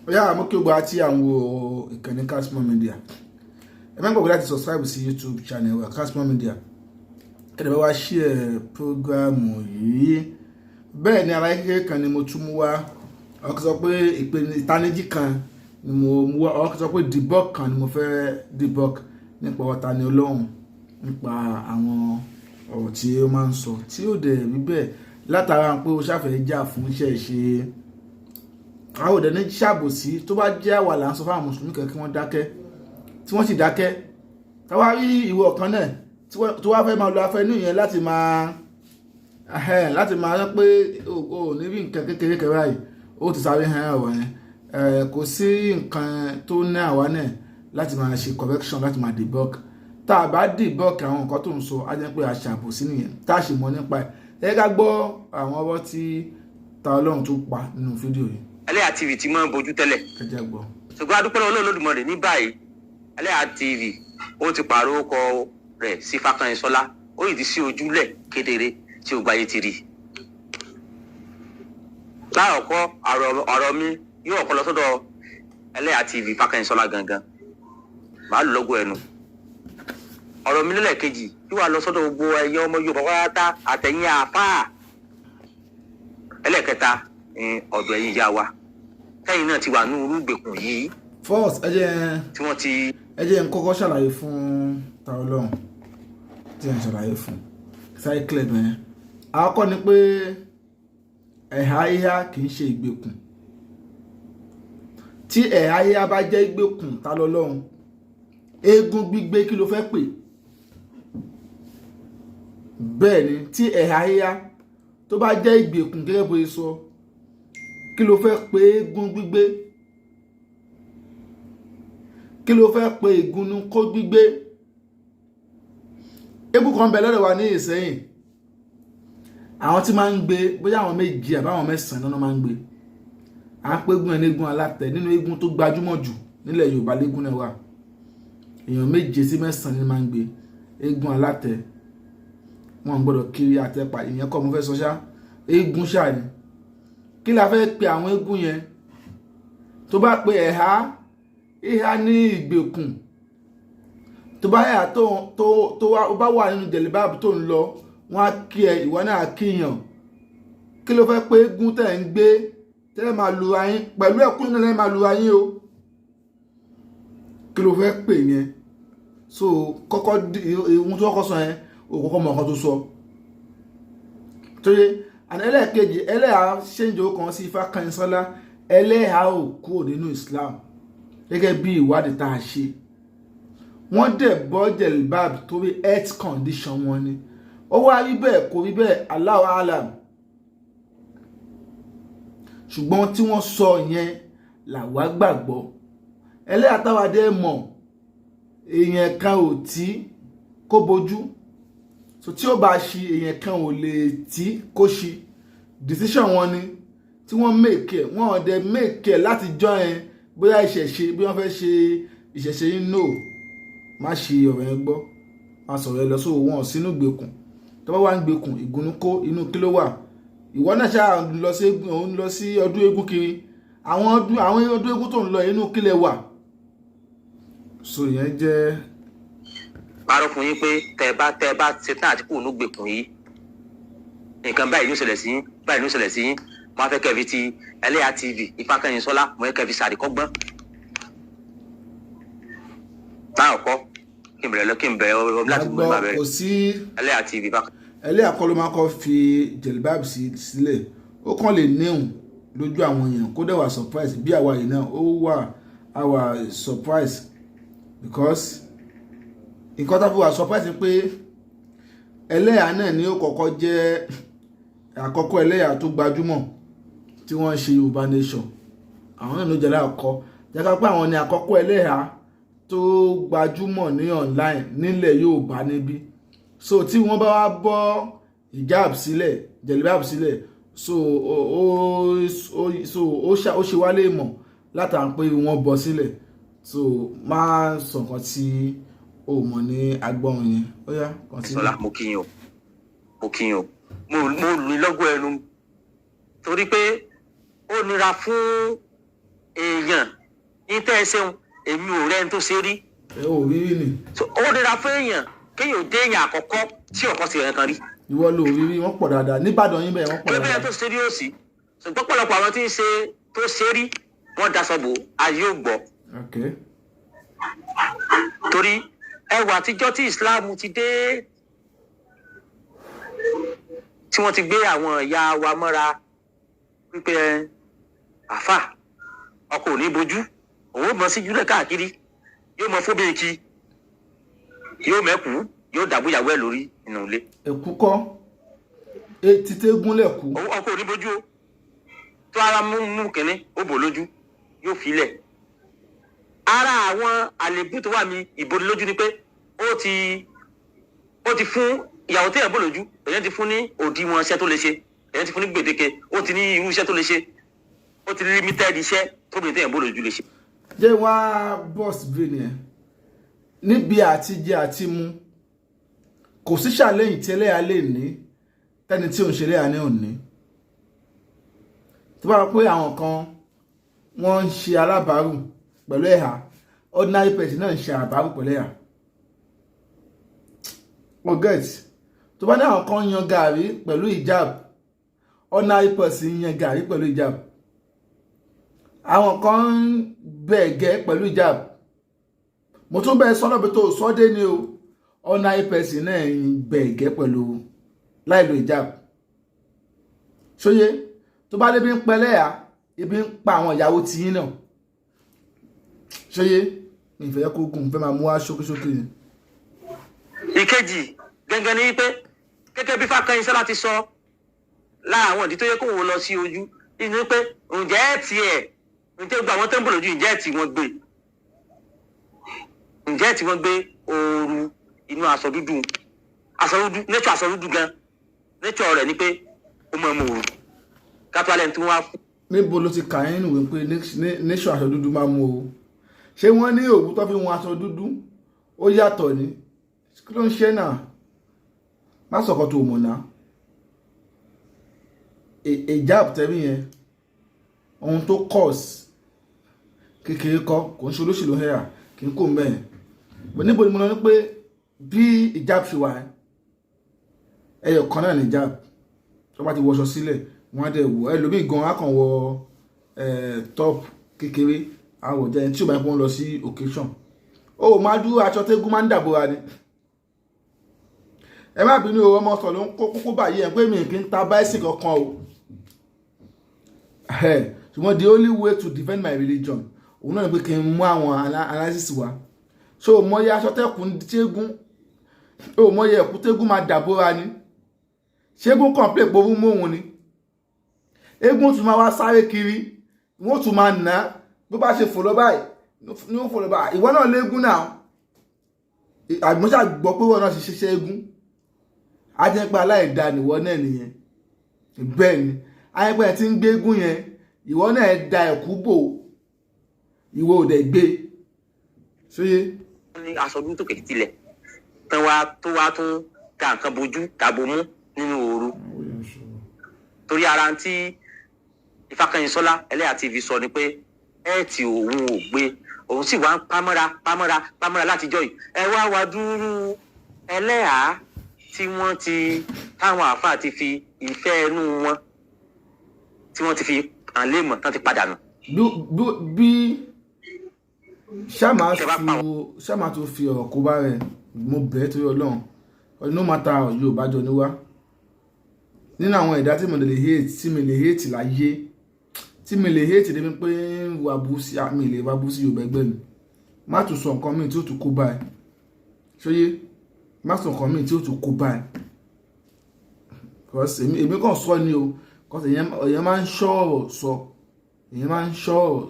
Oya mo kí o gba tí àwọn wo ìkànnì Kashmore Media. Ẹ má gbàgbé láti subscribe sí YouTube channel wa Kashmore Media. Ẹ dẹ̀ bá wa share program yìí. Bẹ́ẹ̀ ni ara kékeré kan ni mo tún mú wá. Ó sọ pé ìtanijí kan ni mo mú wá. Ó sọ pé debug kan ni mo fẹ́ debug nípa Ọ̀tani Ọlọ́run, nípa àwọn ọ̀rọ̀ tí ó máa ń sọ tí ó dẹ̀ rí bẹ́ẹ̀ látara pé ó ṣàfẹ́ jà fún iṣẹ́ ìṣe. Àwọn òdẹ̀ ní ṣàbòsí tó bá jẹ́ àwa là ń sọ fáwọn mùsùlùmí kan kí wọ́n dákẹ́ tí wọ́n sì dákẹ́. Táwa rí ìwọ ọ̀kan náà tó wá fẹ́ máa lo afẹ́nú yẹn láti máa rán pé o ní rí nǹkan kékeré kan báyìí ó ti sáré hàn ọ̀rọ̀ yẹn. Kò sí nǹkan tó ní àwa náà láti máa ṣe correction, láti máa debug. Tá a bá debug àwọn nǹkan tó ń sọ á jẹ́ pé a ṣàbòsí nìyẹn tá a sì mọ̀ nípa ẹ̀. Ẹ ká gbọ́ àwọn ọwọ́ tí ta Ọlọ́run tó pa nínú fídíò yìí. Eleha TV ti máa ń bojú tẹ́lẹ̀. Ṣùgbọ́n adúpẹ́ lọ́wọ́ Olódùmarè ní báyìí Eleha TV ó ti pààrọ̀ orúkọ rẹ̀ sí Fákànyìnsọ́lá ó yìí ti sí ojúlẹ̀ kedere tí ó gbáyé ti rí. Láàkọ́ ọ̀rọ̀ mi yóò kọ́ lọ sọ́dọ̀ Eleha TV Fákànyìnsọ́lá gangan. Màá lò lọ́gọ̀ ẹnu. Ọ̀rọ̀ mi lẹ́lẹ̀kejì yóò wá lọ sọ́dọ̀ gbogbo ẹ̀yẹ ọmọ Yorùbá wáyátá àtẹ̀yìn àfáà. Ẹlẹ́kẹta ọ̀dọ̀ ẹ̀yin ìyá wa tẹ́yìn náà ti wà ní orúgbèkùn yìí. First ẹ jẹ́ n kọ́kọ́ ṣàlàyé fún ta Ọlọ́run tí ẹ ń ṣàlàyé fún sáré clear bẹ́ẹ̀. Àkọ́kọ́ ni pé ẹ̀há híhá kì í ṣe ìgbèkùn. Tí ẹ̀há híhá bá jẹ́ ìgbèkùn ta lọ́lọ́run, eégún gbígbé kí ló fẹ́ pè? Bẹ́ẹ̀ ni tí ẹ̀há híhá tó bá jẹ́ ìgbèkùn gẹ́gẹ́ bó ṣe sọ, kí ló fẹ́ pè eégún gbígbé? Kí ló fẹ́ pè ìgúnnú kó gbígbé? Eégún kan bẹ lọ́dọ̀ wa ní Ìsẹ́yìn. Àwọn tí máa ń gbé bóyá àwọn méjì àbáwọn mẹ́sàn-án náà máa ń gbé. À ń pé eégún ẹni eégún alátẹ nínú eégún tó gbajúmọ̀ jù nílẹ̀ Yorùbá léégún náà wà. Èèyàn 7 sí 9 ni máa ń gbé eégún alátẹ. Wọn gbọ́dọ̀ kiri àtẹ̀pà ìyẹn kọ́ mo fẹ́ sọ ṣá. Eégún ṣáà ni. Kí la fẹ́ pe àwọn eégún yẹn? Tó bá pe ẹ̀há híhá ní ìgbèkùn, tó bá yà tó bá wà nínú jẹ̀lẹ̀báàbù tó ń lọ, wọ́n á kí ẹ, ìwọ náà kíyàn. Kí ló fẹ́ pé eégún tẹ̀ ń gbé tẹ́lẹ̀ máa lu ayín pẹ̀lú ẹ̀kún náà máa lu ayín o? Kí ló fẹ́ pè yẹn? So kọ́kọ́ ohun tó kọ́kọ́ sọ yẹn òkọ́kọ́ mọ̀ ọ̀kan tó sọ. Tóyé àná ẹlẹ́ẹ̀kejì Eleha ṣéǹjì kan sí Fákànyìnsọ́lá. Eleha ò kúrò nínú Islam gẹ́gẹ́ bí ìwádìí tá a ṣe. Wọ́n dẹ̀ bọ́ jẹ̀lbáb torí health condition wọn ni. Ó wá rí bẹ́ẹ̀ kò rí bẹ́ẹ̀ Allahu alam. Ṣùgbọ́n tí wọ́n sọ yẹn làwa gbàgbọ́. Eleha táwa dé mọ̀ èèyàn kan ò tí kó bojú. So tí ó bá ṣi èèyàn kan ò lè tí kó ṣi. Decision wọn ni tí wọ́n make ẹ̀, wọ́n ò dẹ̀ make ẹ̀ láti join bóyá ìṣẹ̀ṣe bí wọ́n fẹ́ ṣe ìṣẹ̀ṣe yín no. Má ṣe ọ̀rọ̀ yẹn gbọ́, má sọ̀rọ̀ ẹ lọ sóò wọn sínú gbèkùn. Tó bá wà ń gbèkùn ìgúnnú kó inú kí ló wà? Ìwọ náà ṣáà lọ sí ọdún eégún kiri. Àwọn ọdún eégún tó ń lọ inú kílẹ̀ wà. So yẹn jẹ́ Parọ́ fún yín pé tẹ́ bá ṣetán àti kúrò ní gbèkùn yìí nǹkan báyìí ló ṣẹlẹ̀ sí yín, báyìí ló ṣẹlẹ̀ sí yín. Mo fẹ́ kẹ́ fi ti Eleha TV Fákànyìnsọ́lá mo fẹ́ kẹ́ fi ṣàríkọ́gbọ́n. Láàkọ́ kí n bẹ̀rẹ̀ ọmọ láti gbọ́ ìgbà bẹ̀rẹ̀. Kò sí Eleha TV Eleha kọ́ ló máa kọ́ fi jẹ̀lbáàbù sílẹ̀. Ó kàn lè níhùn lójú àwọn èèyàn kó dẹ̀ wà surprise bí àwa yìí náà ó wà àwa surprise because nǹkan tó fi wà surprise pé Eleha náà ni ó kọ́kọ́ jẹ́ àkọ́kọ́ Eleha tó gbajúmọ̀ tí wọ́n ṣe Yorùbá Nation. Àwọn náà ló jẹ́ láàkọ́ jẹ́ká pé àwọn ni àkọ́kọ́ Eleha tó gbajúmọ̀ ní online nílẹ̀ Yorùbá níbí. So tí wọ́n bá wá bọ́ hijab sílẹ̀ jẹ̀lbáàbù sílẹ̀ so ó ṣe wá lè mọ̀ látà pé wọ́n bọ́ sílẹ̀. So má sọ nǹkan tí o mọ̀ ní agbọ́n yẹn. Ó yá kàn sí. Sọlá mo kí yín o mo lù lọ́gọ̀ ẹnu torí pé ó nira fún èèyàn ní tẹ́ ẹ ṣeun èmi ò rẹ́ni tó ṣe rí. ẹ ò rí rí ni. ó nira fún èèyàn kéèyàn dé èèyàn àkọ́kọ́ tí ọ̀kọ́ sí ẹ̀yàn kan rí. ìwọ ló rí rí wọ́n pọ̀ dáadáa níbàdàn yín bẹ́ẹ̀ wọ́n pọ̀ dáadáa. ẹgbẹ́ tó ṣe rí òsì ṣùgbọ́n pọ̀lọpọ̀ àwọn tí ń ṣe tó ṣe rí wọ́n daṣọ bò ayé ò gbọ́. torí ẹwà àtijọ́ tí Islam ti dé tí wọ́n ti gbé àwọn ìyá wa mọ́ra wípé àfà ọkọ ò ní bojú òun mọ sí júlẹ̀ káàkiri yóò mọ fóbìnkì yóò mẹ́kù yóò dàbúyàwó ẹ̀ lórí nínú ilé. ẹ̀kú kọ́ etí tégúnlẹ̀ kú. ọkọ ò ní bojú o tó ara mú kínní ó bò lójú yóò filẹ̀. ara àwọn àlébù tó wà ní ìbòdì lójú ni pé ó ti fún ìyàwó téèyàn bò lójú èyàn ti fún ní òdiwọ̀n iṣẹ́ tó lè ṣe èyàn ti fún ní gbèdéke ó ti ní irú iṣẹ́ tó lè ṣe ó ti ní limited iṣẹ́ tó bìnrin téèyàn bò lójú lè ṣe. jẹ́ wá bọ́ọ̀sì brain yẹn níbi àtijẹ àti mu kò sí ṣàlẹ́yìn tí ẹlẹ́yà lè ní tẹ́ni tí òun ṣe ẹlẹ́yà ní òní tó bá rọ pé àwọn kan wọ́n ń ṣe alábàárù pẹ̀lú ẹ̀hà ordinary person náà ń ṣe àbárù pẹ̀lú ẹ̀hà forget tó bá ní àwọn kan yan gàrí pẹ̀lú hijab ordinary person yan gàrí pẹ̀lú hijab àwọn kan ń bẹ̀ẹ̀gẹ́ pẹ̀lú hijab mo tún bẹ́ẹ̀ sọ́nà bí tó sọ́dé ni o ordinary person náà ń bẹ̀ẹ̀gẹ́ pẹ̀lú láìlo hijab ṣóyé tó bá débi ń pẹlẹ́yà ibi ń pa àwọn ìyàwó tiyín náà ṣóyé ìfẹ́ kó gùn fẹ́ máa mú wá ṣókíṣókí ni. ìkejì gẹ́gẹ́ ni pé gẹ́gẹ́ bí Fákẹ́yìnsọ́lá ti sọ lára àwọn ìdí tó yẹ kó wọ́n lọ sí ojú ní pé ǹjẹ́ gbogbo àwọn tó ń bọ̀ lójú ǹjẹ́ tí wọ́n gbé ooru inú aṣọ dúdú nature aṣọ dúdú gan nature rẹ̀ ni pé ó mọ̀ ọmọ òru kátó alẹ́ tí wọ́n wá fún. níbo ló ti kà yín nìwé pé nature aṣọ dúdú máa mú o ṣé wọ́n ní òwú tó fi wọn aṣọ dúdú ó yàtọ̀ ni kí ló ń ṣe náà má sọ̀kọ̀ tó mọ̀ náà hijab tẹ́bí yẹn ohun tó cause kékeré kọ́ kò ń ṣe olóṣèlú hẹ́yà kì í kó mẹ́ẹ̀ bọ̀ níbo ni mo lọ ní pé bí hijab ṣe wà ẹyọ kan náà ní hijab tó bá ti wọṣọ sílẹ̀ wọ́n á dẹ̀ wọ ẹlòmíì gan á kàn wọ top kékeré àwọ̀ jẹ́ tí ò bá ń pọ́n lọ sí occasion ó máa dúró aṣọ tégún máa ń dàbòra ni ẹ má bínú o ọmọ sọ ló ń kó kókó báyìí ẹ pé mi kì í ta báísì kankan o ṣùgbọ́n the only way to defend my religion òun náà ni pé kí n mú àwọn analysis wá ṣé o mọyé aṣọ tẹ́kùn tégún o mọyé ẹ̀kú tégún máa dàbòra ni ṣégún complain pé òun mú òun ni eégún tún máa wá sáré kiri wọ́n tún máa nà á bó bá ṣe fò lọ báyìí ní ó fò lọ báyìí ìwọ náà léégún náà àgbọ̀nṣà gbọ́ pé wọ́n náà ṣe ṣiṣẹ́ eégún ajẹ́pẹ́ aláìda nìwọ náà nìyẹn bẹ́ẹ̀ ni ajẹ́pẹ́ tí ń gbégún yẹn ìwọ náà da ẹ̀kú bò ìwọ ò dẹ̀ gbé ṣóyé. wọ́n ní aṣọ ọdún tó kèké tilẹ̀ tó wá tún ga nǹkan bojú dàbò mú nínú ooru torí ara tí Fákẹ́yìnsọ́lá ẹlẹ́yà TV sọ ni pé tí òun ò gbé òun sì wá ń pámọ́ra látijọ́ yìí ẹ wá dúró ẹlẹ́yà tí wọ́n ti táwọn àáfàá ti fi ìfẹ́ ẹnu wọn tí wọ́n ti fi hàn lé mọ̀ tán ti padà nù. bí ṣáàmà tó fi ọ̀rọ̀ kó bá rẹ̀ mo bẹ̀ẹ́ torí Ọlọ́run no matter Yorùbá jọ ní wá nínú àwọn ẹ̀dá tí mo lè hate láyé tí mi lè hate débi pé wà bú sí mi lè wá bú sí Yorùbá ẹgbẹ́ mi má tún sọ nǹkan míì tí ó tún kó báyìí ṣóyé má sọ nǹkan míì tí ó tún kó báyìí because èmi kàn sọ ni o because èèyàn máa ń ṣọ́ọ̀rọ̀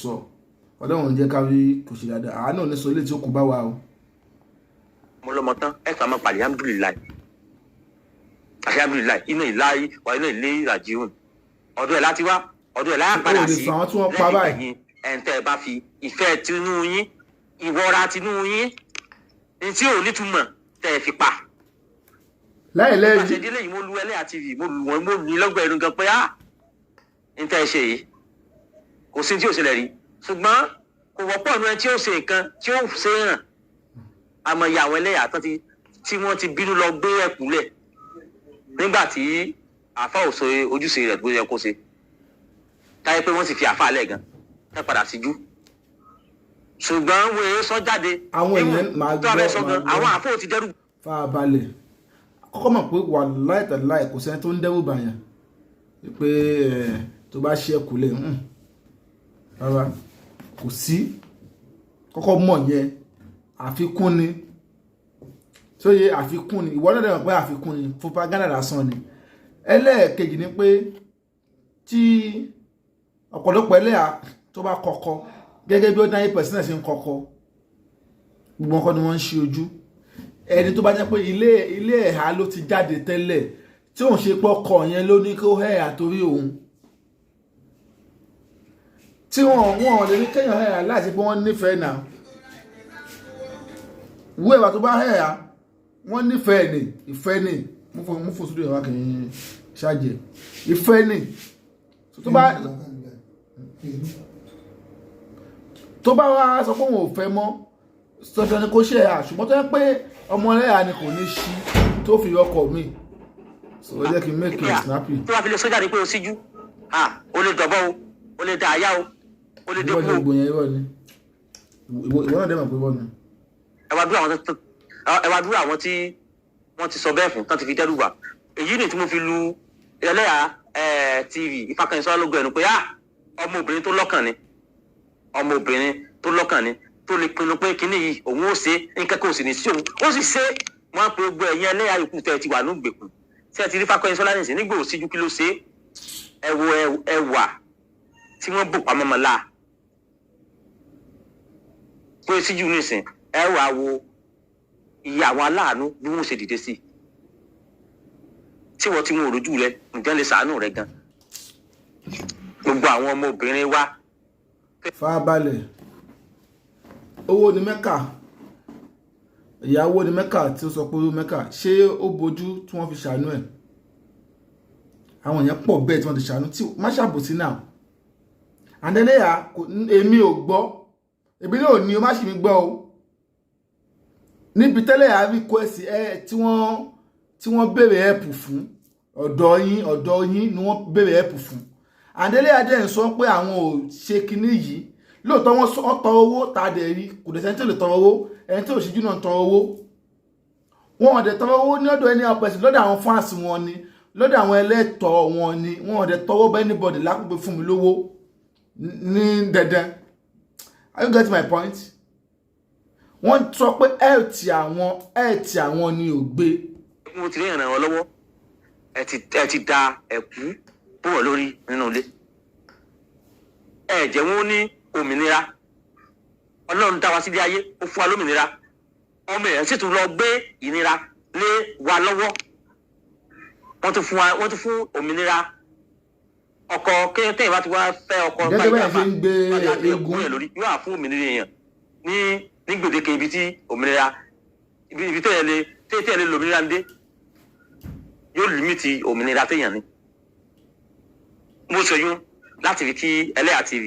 sọ Ọlọ́run jẹ́ káwé kò ṣe dáadáa àánú ní sọ ilé tí ó kó bá wa o. mo lọ́mọ tán ẹ fà máa pàdé alhamdulilayi iná ìláyé wà iná ilé ìrajìhùn ọdún ẹ̀ láti wá ọdún ẹ̀ láyà padà sí lẹ́yìn ẹ̀ǹtẹ̀ ẹ̀ bá fi ìfẹ́ tinú yín ìwọra tinú yín ní tí ò nítumọ̀ tẹ̀ ẹ̀ fi pa. láìlẹ́yìn pàṣẹ délé yìí mo lu ẹlẹ́yà TV mo lu ní lọ́gbà ẹnu gan pé ní tẹ́ ẹ ṣe yìí kò sí tí ò ṣẹlẹ̀ rí ṣùgbọ́n kò wọ́pọ̀ ní ẹni tí ó ṣe nǹkan tí ó ṣe hàn àmọ́ ìyá àwọn ẹlẹ́yà tán tí wọ́n ti bínú lọ gbé ẹ̀kú lẹ̀ nígbà tí àáfà ò ṣe ojúṣe rẹ̀ bó yẹ kó ṣe táyé pé wọ́n sì fi àáfà lẹ̀ gan ẹ padà síjú ṣùgbọ́n wọ́n èé sọ jáde àwọn èèyàn máa gbọ́ àwọn àáfà ò ti dẹ́rù. farabalẹ̀ kọ́kọ́ mọ̀ pé wàláhì tàláhì kò sẹ́ni tó ń dẹ́rù bàyàn pé tó bá ṣe ẹ̀kú lẹ̀ rárá kò sí kọ́kọ́ mọ̀ yẹn àfikún ni tó yẹ àfikún ni ìwọ náà dẹ̀ mọ̀ pé àfikún ni propaganda lásán ni. ẹlẹ́ẹ̀kejì ni pé tí ọ̀pọ̀lọpọ̀ ẹlẹ́yà tó bá kọ́kọ́ gẹ́gẹ́ bí ó dáyé pẹ̀sínà sí ń kọ́kọ́ gbogbo ọkọ ni wọ́n ń ṣe ojú ẹni tó bá jẹ́ pé ilé ẹ̀há ló ti jáde tẹ́lẹ̀ tí òun ṣe pọ́kọ̀ yẹn ló ní kó hẹ́yà torí òun tí wọ́n lè ní kéèyàn hẹ́yà láti pé wọ́n nífẹ̀ẹ́ náà ìwé ìwà tó bá hẹ́yà wọ́n nífẹ̀ẹ́ ní ìfẹ́ ní mú fún sódò ìwà kì í ṣáàjẹ́ ìfẹ́ ní tó bá wá sọ pé òun ò fẹ́ mọ́ sọ́jọ́ ni kó ṣe ẹ̀yà ṣùgbọ́n tó yẹ pé ọmọ ẹlẹ́yà ni kò ní ṣí tó fi ọkọ̀ mi so ó jẹ́ kí n make it snappy. tó wàá fi lè sọ́jà ní pé o síjú o lè dọ̀bọ́ o lè da àyà o lè dẹ́kun o. ìwọ ni ìwọ náà dẹ́ mọ̀ pé wọ́n ni. ẹ wá dúró àwọn tí wọ́n ti sọ bẹ́ẹ̀ fún tán ti fi dẹ́rù bà èyí ni tí mo fi lu ẹlẹ́yà TV Ìfakànyìnsọ́lá lógo ẹnu pé ọmọbìnrin tó lọ́kàn ni ọmọbìnrin tó lọ́kàn ni tó lè pinnu pé kíní yìí òun ó ṣe nǹkan kò sì ní sí òun ó sì ṣe wọn pe gbogbo ẹ̀yin ẹlẹ́yà yòókù tẹ́ ti wà ní ìgbèkùn tí ẹ ti rí Fákọ́yìnsọ́lá nìsín nígbà ò síjú kí ló ṣe ẹwà tí wọ́n bò pamọ́ mọ́ láà pé síjú nìsín ẹwà wo iye àwọn aláàánú bí wọ́n ṣe dìde sí tí wọ́n ti wọn ò rójú rẹ ǹjẹ́ lè ṣàánú rẹ gan gbogbo àwọn ọmọbìnrin wa. farabalẹ̀ owó ni mẹ́kà ìyàwó ni mẹ́kà tí ó sọ pé owó mẹ́kà ṣé ó bojú tí wọ́n fi ṣàánú ẹ̀ àwọn èèyàn pọ̀ bẹ́ẹ̀ tí wọ́n ti ṣàánú tí má ṣàbòsí náà àndẹ́lẹ́yà èmi ò gbọ́ èmi náà ní o má ṣì mí gbọ́ o níbi tẹ́lẹ̀ àrí kó ẹ̀sì tí wọ́n béèrè ẹ̀pù fún ọ̀dọ̀ yín ni wọ́n béèrè ẹ̀pù fún àndẹ́lẹ́yà dẹ̀ ń sọ pé àwọn ò ṣe kinní yìí lóòótọ́ wọ́n tọrọ owó tàdé rí kò dẹ̀ sẹ́ni tí ò lè tọrọ owó ẹni tí ò ṣíjú náà tọrọ owó wọn ò dẹ̀ tọrọ owó ní ọ̀dọ̀ ẹni ọ̀pẹ̀sì lọ́dọ̀ àwọn fáǹsì wọn ni lọ́dọ̀ àwọn ẹlẹ́tọ̀ wọn ni wọn ò dẹ̀ tọwọ́ bá anybody lápò fún mi lówó ní dandan. Are you getting my point? Wọ́n sọ pé ẹ̀ẹ̀tì àwọn ni ò gbé. mo ti rí ìrànwọ́ lọ́wọ́ ẹ ti da ẹ̀kú bọ̀wọ̀ lórí nínú ilé ẹ jẹ́ wọn ní òmìnira Ọlọ́run dá wa sílé ayé ó fún wa lómìnira ọmọ èèyàn sì tún lọ gbé ìnira lé wa lọ́wọ́ wọ́n tún fún òmìnira ọkọ kéèké ìbá ti wá fẹ́ ọkọ gẹ́gẹ́ bẹ́ẹ̀ ṣe ń gbé eégún lórí yóò wà fún òmìnira èèyàn ní gbèdéke ibi tí òmìnira ibi téèyàn lè lòmìnira ń dé yóò límìtì òmìnira téèyàn ní. mo ṣoyún láti fi kí ẹlẹ́yà TV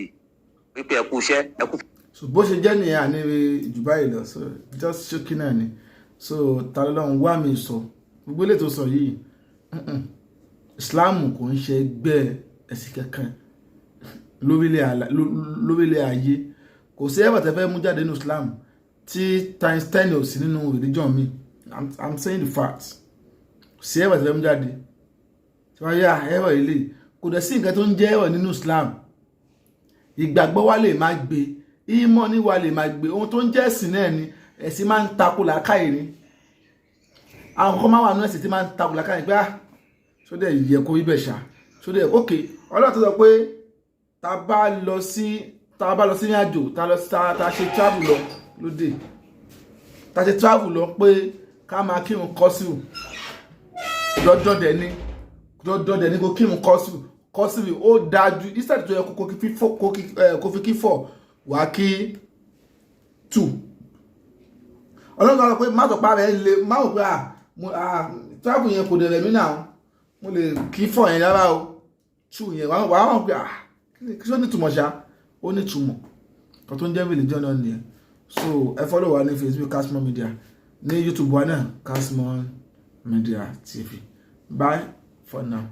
wípé ẹkú iṣẹ́ ẹkú. so bó ṣe jẹ́ nìyẹn àníbi Dubai lọ so just ṣókí náà ni so ta lọ́lọ́run wá mi sọ gbogbo ilé tó sọ yìí Islam kò ń ṣe ẹgbẹ́ ẹ̀sìn kankan lórílẹ̀ ayé kò sí ẹ̀bà tẹ́fẹ́ mú jáde nínú Islam tí times 10 ò sí nínú religion mi I'm saying the fact kò sí ẹ̀bà tẹ́fẹ́ mú jáde tí wọ́n yá ẹ̀rọ ilé kò dẹ̀ sí nǹkan tó ń jẹ́ ẹ̀rọ nínú Islam ìgbàgbọ́ wa lè máa gbé ìmọ̀ ní wa lè máa gbé ohun tó ń jẹ́ ẹ̀sìn náà ni ẹ̀sìn máa ń takò làákàyè ni àwọn kan máa wà nínú ẹ̀sìn tí máa ń takò làákàyè pé ṣó dẹ̀ yẹ kó ibẹ̀ ṣá ṣó dẹ̀ ok Ọlọ́run tó sọ pé tá bá lọ sí ní àjò tá ṣe travel lọ lóde tá ṣe travel lọ pé ká máa kírun kọ́sìrù dọ́dọ̀ dẹ̀ ní kó kírun kọ́sìrù ó dájú instead tó yẹ kó fi kí 4 wá kí 2 Ọlọ́run tó sọ pé má tọ̀pá rẹ̀ lè má wò pé travel yẹn kò dẹ̀ rẹ̀ mí náà mo lè kí 4 yẹn rárá o 2 yẹn wà wọ́n pé kí ló ní túmọ̀ ṣá ó ní túmọ̀ kan tó ń jẹ́ religion náà nìyẹn. So ẹ follow wa ní Facebook Kashmon Media, ní YouTube wa náà Kashmon Media TV. Bye for now.